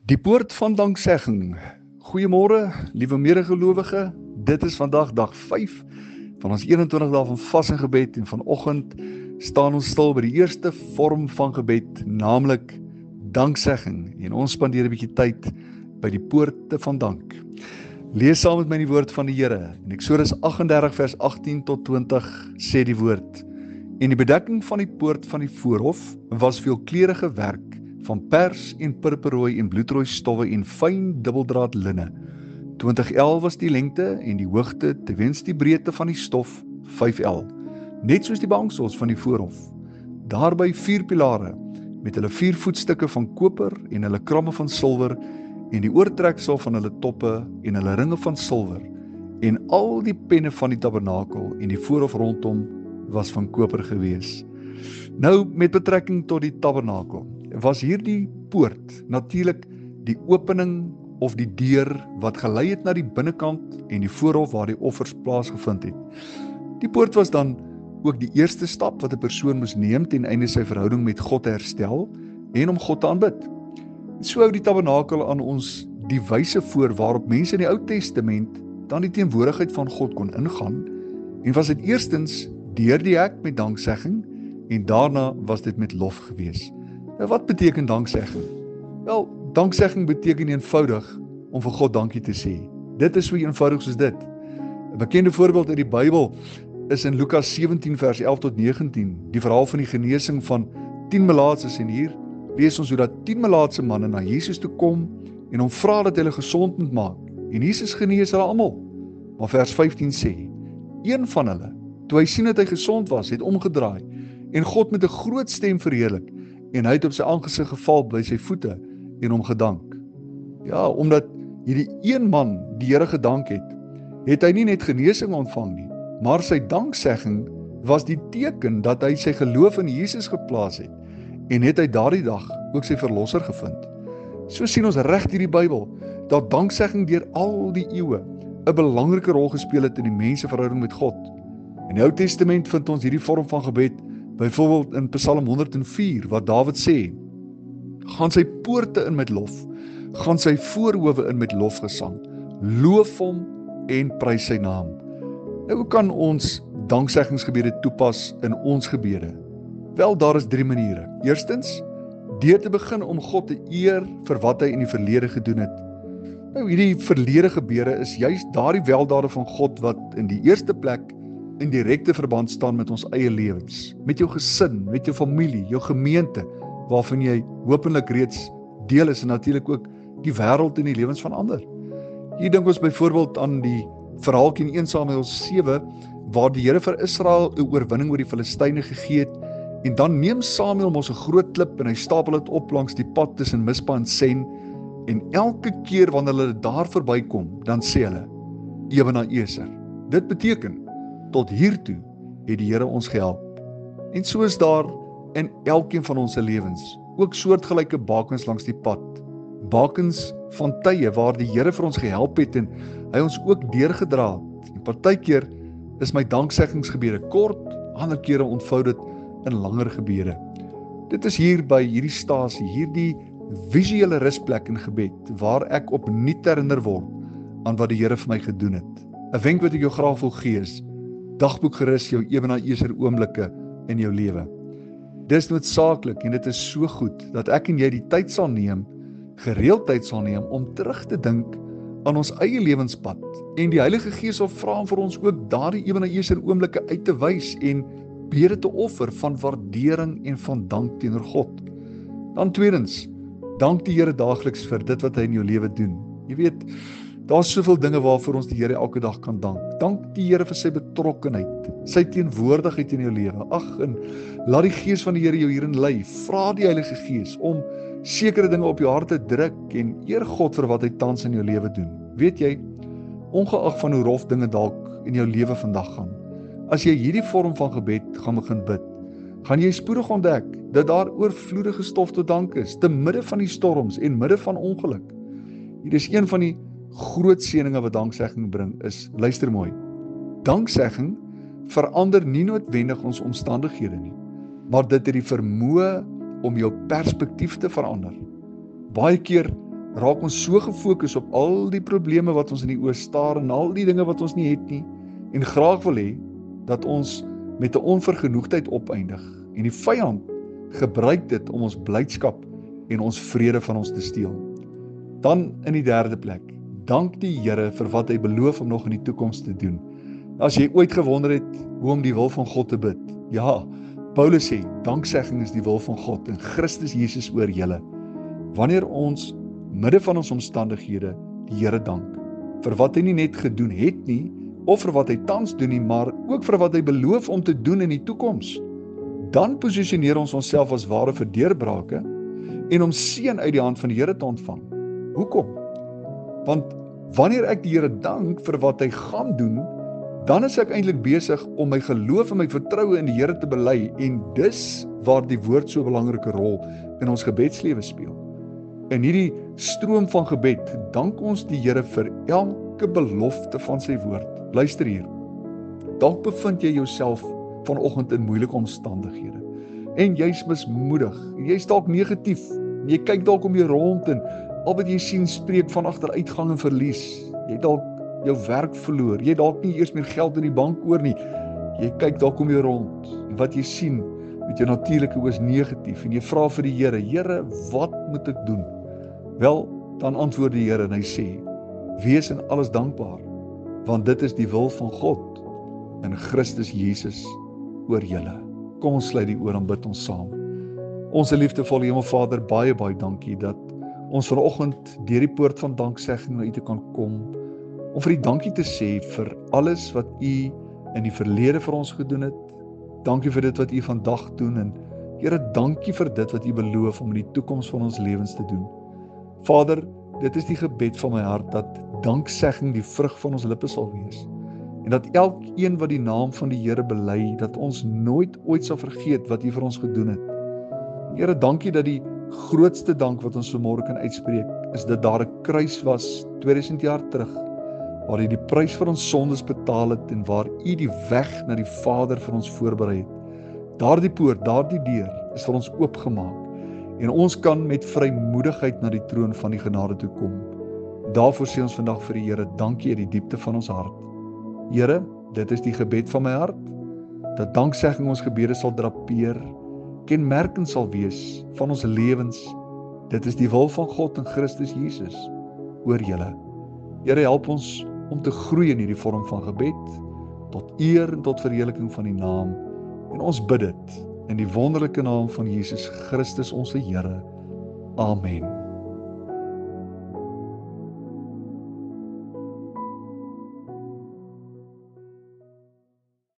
Die poort van danksegging. Goeiemôre, liewe medegelowige. Dit is vandag dag 5 van ons 21 dae van vas en gebed en vanoggend staan ons stil by die eerste vorm van gebed, naamlik danksegging. En ons spandeer 'n bietjie tyd by die poorte van dank. Lees saam met my die woord van die Here. In Eksodus 38 vers 18 tot 20 sê die woord: En die bedekking van die poort van die voorhof was veelkleurige werk van pers en purperrooi en bloedrooi stowwe en fyn dubbeldraad linne. 20 el was die lengte en die hoogte tewens die breedte van die stof 5 el, net soos die bangsels van die voorhof. Daarby 4 pilare met hulle 4 voetstukke van koper en hulle kramme van silwer en die oortreksel van hulle toppe en hulle ringe van silwer, en al die penne van die tabernakel en die voorhof rondom was van koper gewees. Nou met betrekking tot die tabernakel was hierdie poort natuurlik die opening of die deur wat gelei het na die binnekant en die voorhof waar die offers plaasgevind het. Die poort was dan ook die eerste stap wat 'n persoon moes neem ten einde sy verhouding met God te herstel en om God te aanbid. So hou die tabernakel aan ons die wyse voor waarop mense in die Ou Testament dan die teenwoordigheid van God kon ingaan, en was dit eerstens deur die hek met danksegging en daarna was dit met lof gewees. Nou wat beteken danksegging? Wel, danksegging beteken eenvoudig om vir God dankie te sê. Dit is so eenvoudig soos dit. 'n Bekende voorbeeld uit die Bybel is in Lukas 17 vers 11 tot 19, die verhaal van die genesing van 10 melaatses, en hier lees ons hoe dat 10 melaatse manne na Jesus toe kom en hom vra dat hy hulle gesond moet maak, en Jesus genees hulle almal. Maar vers 15 sê, een van hulle, toe hy sien dat hy gesond was, het omgedraai en God met 'n groot stem verheerlik, en hy het op sy aangesig geval by sy voete en hom gedank. Ja, omdat hierdie een man die Here gedank het, het hy nie net genesing ontvang nie, maar sy danksegging was die teken dat hy sy geloof in Jesus geplaas het, en het hy daardie dag ook sy verlosser gevind. So sien ons reg deur die Bybel dat danksegging deur al die eeue 'n belangrike rol gespeel het in die menseverhouding met God. In die Ou Testament vind ons hierdie vorm van gebed byvoorbeeld in Psalm 104, wat Dawid sê: gaan sy poorte in met lof, gaan sy voorhowe in met lofgesang, loof hom en prys sy naam. Nou, hoe kan ons dankseggingsgebede toepas in ons gebede? Wel, daar is 3 maniere. Eerstens, deur te begin om God te eer vir wat hy in die verlede gedoen het. Nou, hierdie verlede gebeure is juist daardie weldade van God wat in die eerste plek in direkte verband staan met ons eie lewens, met jou gesin, met jou familie, jou gemeente, waarvan jy hopelik reeds deel is, en natuurlik ook die wêreld en die lewens van ander. Hier dink ons byvoorbeeld aan die verhaaltjie in 1 Samuel 7, waar die Here vir Israel 'n oorwinning oor die Filistyne gegee het, en dan neem Samuel mos 'n groot klip en hy stapel dit op langs die pad tussen Mispa en Sen, en elke keer wanneer hulle daar verbykom, dan sê hulle, Ebenezer. Dit beteken, tot hiertoe het die Here ons gehelp. En so is daar in elkeen van ons se lewens ook soortgelyke bakens langs die pad. Bakens van tye waar die Here vir ons gehelp het en hy ons ook deurgedra het. En partykeer is my dankseggingsgebede kort, ander kere ontvou dit in langer gebede. Dit is hier by hierdie stasie, hierdie visuele rusplek in gebed, waar ek opnuut herinner word aan wat die Here vir my gedoen het. 'n Wenk wat ek jou graag wil gee is, dagboek gerus jou Ebenezer oomblikke in jou lewe. Dis noodsaaklik en dit is so goed dat ek en jy die tyd sal neem, gereeld tyd sal neem om terug te dink aan ons eie lewenspad, en die Heilige Gees sal vra om vir ons ook daardie Ebenezer oomblikke uit te wys en bede te offer van waardering en van dank teenoor God. Dan tweedens, dank die Here daagliks vir dit wat hy in jou lewe doen. Jy weet, daar's soveel dinge waarvoor ons die Here elke dag kan dank. Dank die Here vir sy betrokkenheid, sy teenwoordigheid in jou lewe. Ag, en laat die Gees van die Here jou hierin lei. Vra die Heilige Gees om sekere dinge op jou hart te druk en eer God vir wat hy tans in jou lewe doen. Weet jy, ongeag van hoe rof dinge dalk in jou lewe vandag gaan, as jy hierdie vorm van gebed gaan begin bid, gaan jy spoedig ontdek dat daar oorvloedige stof tot dank is, te midde van die storms en midde van ongeluk. Hier is een van die groot seëninge wat danksegging bring, is, luister mooi, danksegging verander nie noodwendig ons omstandighede nie, maar dit het die vermoë om jou perspektief te verander. Baie keer raak ons so gefokus op al die probleme wat ons in die oë staar en al die dinge wat ons nie het nie, en graag wil hê dat ons met 'n onvergenoegdheid opeindig. En die vyand gebruik dit om ons blydskap en ons vrede van ons te steel. Dan in die derde plek, dank die Here vir wat hy beloof om nog in die toekoms te doen. As jy ooit gewonder het hoe om die wil van God te bid, ja, Paulus sê, danksegging is die wil van God in Christus Jesus oor julle. Wanneer ons midde van ons omstandighede die Here dank, vir wat hy nie net gedoen het nie, of vir wat hy tans doen nie, maar ook vir wat hy beloof om te doen in die toekoms, dan posisioneer ons onsself as ware vir deurbrake en om seën uit die hand van die Here te ontvang. Hoekom? Want wanneer ek die Here dank vir wat hy gaan doen, dan is ek eintlik besig om my geloof en my vertroue in die Here te bely, en dis waar die woord so 'n belangrike rol in ons gebedslewe speel. In hierdie stroom van gebed dank ons die Here vir elke belofte van sy woord. Luister hier, dalk bevind jy jouself vanoggend in moeilike omstandighede, en jy's mismoedig, jy's dalk negatief, en jy kyk dalk om jou rond, en al wat jy sien spreek van agteruitgang en verlies. Jy dalk jou werk verloor, jy dalk nie eers meer geld in die bank oor nie, jy kyk dalk om jou rond, en wat jy sien met jou natuurlike oë is negatief, en jy vra vir die Here, Here, wat moet ek doen? Wel, dan antwoord die Here en hy sê, wees in alles dankbaar, want dit is die wil van God in Christus Jesus oor julle. Kom ons sluit die oor en bid ons saam. Onse liefdevolle Hemelvader, baie dankie dat ons vanoggend deur die poort van danksegging na U toe kan kom, om vir U dankie te sê vir alles wat U in die verlede vir ons gedoen het. Dankie vir dit wat U vandag doen, en Here, dankie vir dit wat U beloof om in die toekoms van ons lewens te doen. Vader, dit is die gebed van my hart, dat danksegging die vrug van ons lippe sal wees, en dat elkeen wat die naam van die Here bely, dat ons nooit ooit sal vergeet wat U vir ons gedoen het. Here, dankie dat die grootste dank wat ons vanmôre kan uitspreek, is dat daar 'n kruis was 2000 jaar terug, waar U die prys vir ons sondes betaal het, en waar U die weg na die Vader vir ons voorberei het. Daardie poort, daardie deur is vir ons oopgemaak, en ons kan met vrymoedigheid na die troon van die genade toe kom. Daarvoor sê ons vandag vir die Here, dankie uit die diepte van ons hart. Here, dit is die gebed van my hart, dat danksegging ons gebede sal drapeer, kenmerkend sal wees van ons lewens. Dit is die wil van God in Christus Jesus oor julle. Here, help ons om te groei in hierdie vorm van gebed, tot eer en tot verheerliking van die naam, en ons bid dit in die wonderlike naam van Jesus Christus, ons Here. Amen.